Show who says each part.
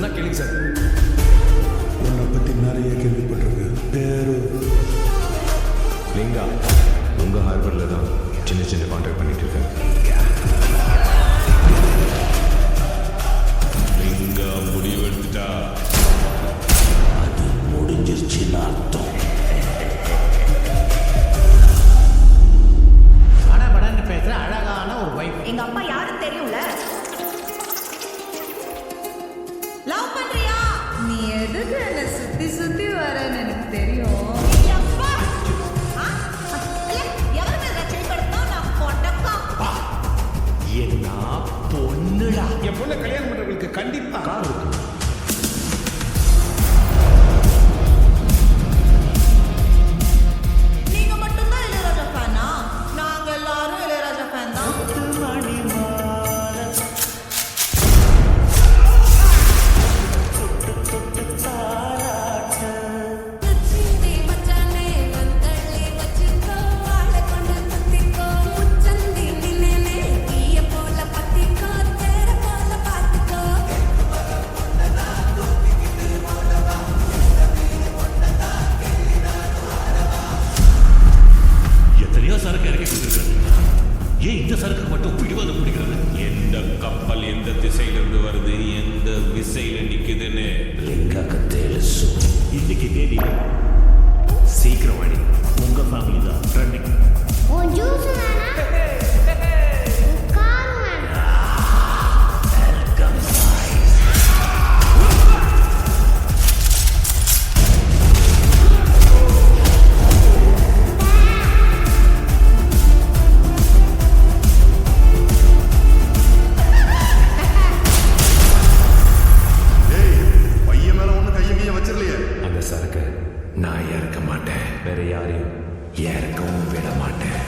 Speaker 1: சொன்னா கேளுங்க சார்.
Speaker 2: உன்னை பற்றி நிறைய கேள்விப்பட்டிருக்கு. பேரு
Speaker 3: லிங்கா. உங்கள் ஹார்பரில் தான் சின்ன சின்ன கான்ட்ராக்ட் பண்ணிட்டு இருக்கேன்.
Speaker 4: லிங்கா முடிவு எடுத்துட்டா
Speaker 5: அது முடிஞ்சிருச்சுன்னு அர்த்தம்.
Speaker 6: படபடன்னு பேசுற அழகான ஒரு வைஃப்.
Speaker 7: எங்க அப்பா யாருன்னு தெரியும்ல. லவ் பண்றியா?
Speaker 8: நீ எதுக்கு என்ன சுத்தி சுத்தி வரன்னு எனக்கு தெரியும்.
Speaker 6: என்ன பொண்ணுடா.
Speaker 1: என் பொண்ணை கல்யாணம் பண்றவங்களுக்கு கண்டிப்பா கார் இருக்கு.
Speaker 7: நீங்க மட்டும்தான் இளையராஜா ஃபேனா? நாங்க எல்லாரும் இளையராஜா ஃபேன் தான்.
Speaker 5: எத்தனையோ சரக்கு இறக்கி கொடுத்துருக்காரு. ஏன் இந்த சரக்கு மட்டும் பிடிவாதம் பிடிக்கிறது?
Speaker 4: எந்த கப்பல் எந்த திசையிலிருந்து வருது, எந்த விசையில நிக்குதுன்னு
Speaker 5: லிங்காக்கு தெரியும். இன்னைக்கு தேதி சீக்கிரம் வாடி. உங்க ஃபேமிலி தான் ட்ரெண்டிங்.
Speaker 9: உன் ஜூஸ் வேணா, கார் வேணா.
Speaker 2: பையன் மேலே ஒன்றும் கையை வச்சிடலையே.
Speaker 3: அந்த சரக்கு நான் இறக்க மாட்டேன். வேற யாரையும் இறக்கவும் விட மாட்டேன்.